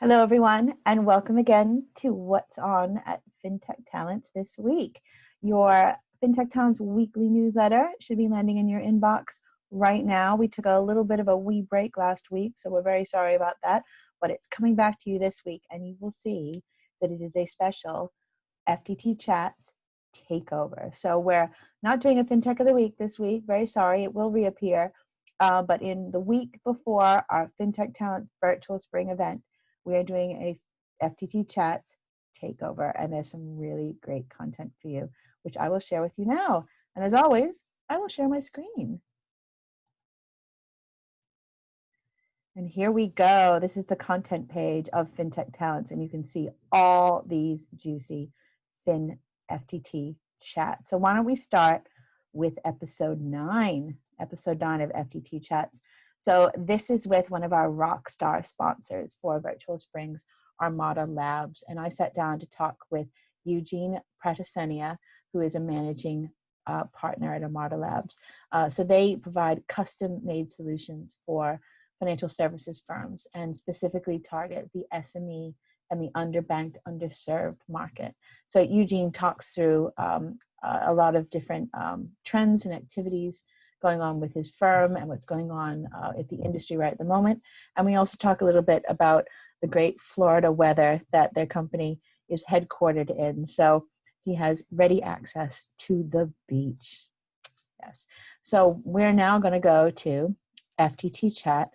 Hello, everyone, and welcome again to What's On at FinTech Talents this week. Your FinTech Talents weekly newsletter should be landing in your inbox right now. We took a little bit of a wee break last week, so we're very sorry about that, but it's coming back to you this week, and you will see that it is a special FTT Chats takeover. So we're not doing a FinTech of the Week this week. Very sorry, it will reappear. But in the week before our FinTech Talents virtual spring event, we are doing a FTT Chats takeover, and there's some really great content for you, which I will share with you now. And as always, I will share my screen. And here we go. This is the content page of FinTech Talents, and you can see all these juicy FTT chats. So why don't we start with episode 9 of FTT Chats. So this is with one of our rock star sponsors for Virtual Springs, Armada Labs. And I sat down to talk with Eugene Pratasenia, who is a managing partner at Armada Labs. So they provide custom-made solutions for financial services firms and specifically target the SME and the underbanked, underserved market. So Eugene talks through a lot of different trends and activities going on with his firm and what's going on at the industry right at the moment. And we also talk a little bit about the great Florida weather that their company is headquartered in. So he has ready access to the beach. Yes. So we're now going to go to FTT Chat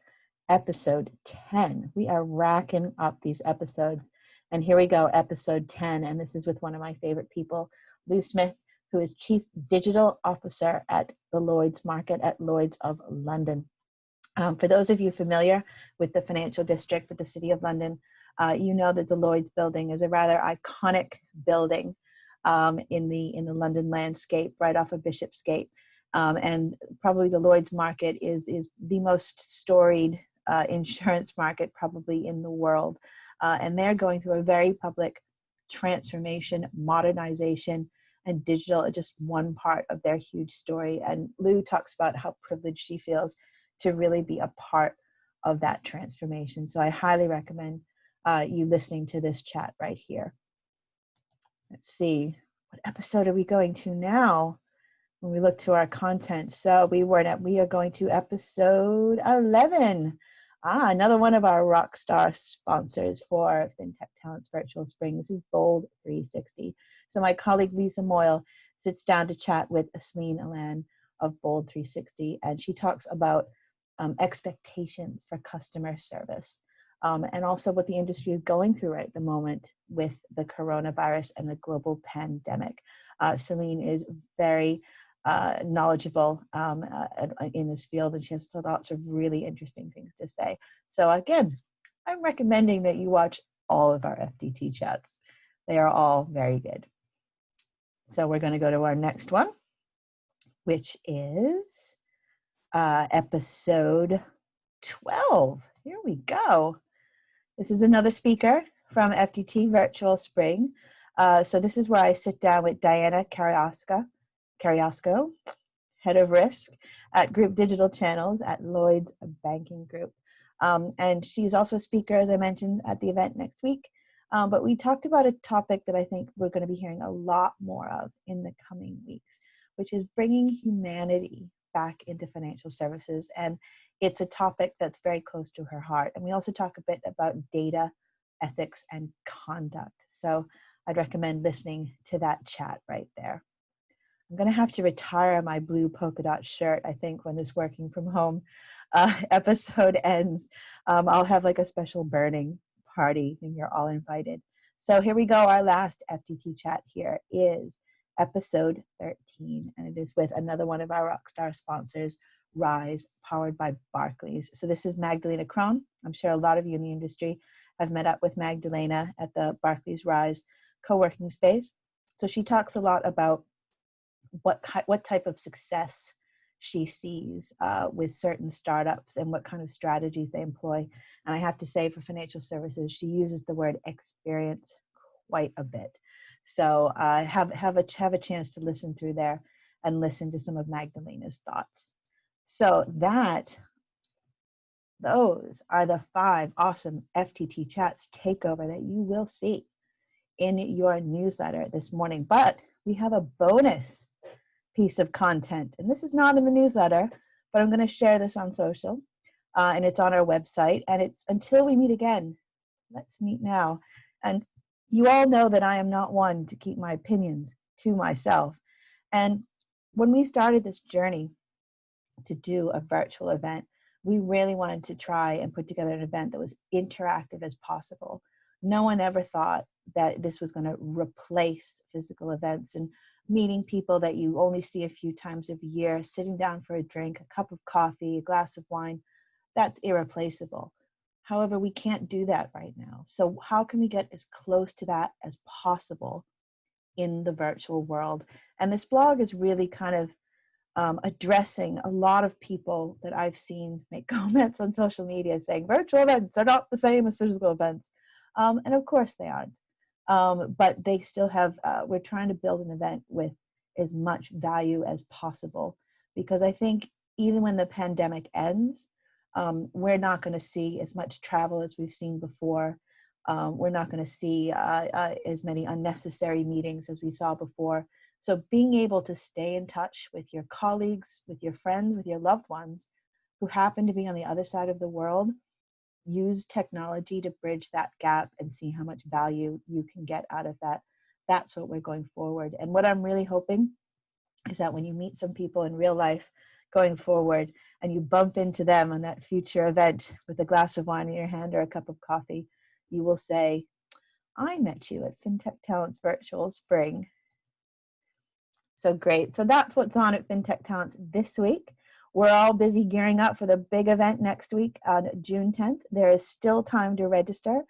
episode 10. We are racking up these episodes. And here we go, episode 10. And this is with one of my favorite people, Lou Smith, who is Chief Digital Officer at the Lloyd's Market at Lloyd's of London. For those of you familiar with the financial district with the City of London, you know that the Lloyd's building is a rather iconic building in the London landscape, right off of Bishopsgate. And probably the Lloyd's Market is the most storied insurance market probably in the world. And they're going through a very public transformation, modernization, and digital are just one part of their huge story. And Lou talks about how privileged she feels to really be a part of that transformation. So I highly recommend you listening to this chat right here. Let's see, what episode are we going to now? When we look to our content, so we are going to episode 11. Another one of our rock star sponsors for FinTech Talents Virtual Spring. This is Bold 360. So my colleague Lisa Moyle sits down to chat with Asleen Alan of Bold 360, and she talks about expectations for customer service. And also what the industry is going through right at the moment with the coronavirus and the global pandemic. Celine is very knowledgeable in this field, and she has lots of really interesting things to say. So again, I'm recommending that you watch all of our FTT chats. They are all very good. So we're going to go to our next one, which is episode 12. Here we go. This is another speaker from FTT Virtual Spring. So this is where I sit down with Diana Cariasco, Head of Risk at Group Digital Channels at Lloyd's Banking Group. And she's also a speaker, as I mentioned, at the event next week. But we talked about a topic that I think we're going to be hearing a lot more of in the coming weeks, which is bringing humanity back into financial services. And it's a topic that's very close to her heart. And we also talk a bit about data, ethics, and conduct. So I'd recommend listening to that chat right there. I'm going to have to retire my blue polka dot shirt, I think, when this working from home episode ends. I'll have like a special burning party and you're all invited. So here we go. Our last FTT chat here is episode 13, and it is with another one of our rockstar sponsors, Rise, powered by Barclays. So this is Magdalena Krohn. I'm sure a lot of you in the industry have met up with Magdalena at the Barclays Rise co-working space. So she talks a lot about what type of success she sees with certain startups and what kind of strategies they employ. And I have to say, for financial services, she uses the word experience quite a bit. So have a chance to listen through there and listen to some of Magdalena's thoughts. So that Those are the 5 awesome FTT Chats takeover that you will see in your newsletter this morning. But we have a bonus piece of content, and this is not in the newsletter, but I'm going to share this on social, and it's on our website, and it's until we meet again. Let's meet now. And you all know that I am not one to keep my opinions to myself. And when we started this journey to do a virtual event, we really wanted to try and put together an event that was interactive as possible. No one ever thought that this was going to replace physical events and meeting people that you only see a few times a year, sitting down for a drink, a cup of coffee, a glass of wine. That's irreplaceable. However, we can't do that right now. So how can we get as close to that as possible in the virtual world? And this blog is really kind of addressing a lot of people that I've seen make comments on social media saying virtual events are not the same as physical events. And of course they aren't. But they still have, we're trying to build an event with as much value as possible, because I think even when the pandemic ends, we're not going to see as much travel as we've seen before. We're not going to see as many unnecessary meetings as we saw before. So being able to stay in touch with your colleagues, with your friends, with your loved ones who happen to be on the other side of the world, use technology to bridge that gap and see how much value you can get out of that. That's what we're going forward. And what I'm really hoping is that when you meet some people in real life going forward and you bump into them on that future event with a glass of wine in your hand or a cup of coffee, you will say, I met you at FinTech Talents Virtual Spring. So great. So that's what's on at FinTech Talents this week. We're all busy gearing up for the big event next week on June 10th. There is still time to register.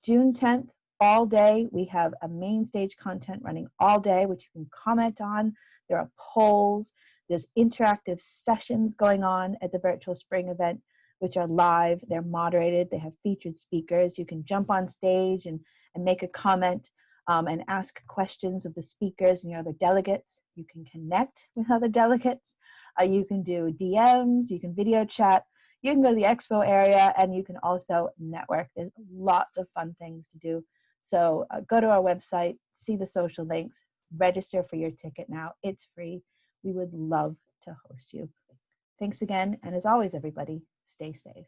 June 10th, all day. We have a main stage content running all day, which you can comment on. There are polls. There's interactive sessions going on at the Virtual Spring event, which are live. They're moderated. They have featured speakers. You can jump on stage and make a comment. And ask questions of the speakers and your other delegates. You can connect with other delegates. You can do DMs, you can video chat, you can go to the expo area, and you can also network. There's lots of fun things to do. So go to our website, see the social links, register for your ticket now. It's free. We would love to host you. Thanks again, and as always, everybody, stay safe.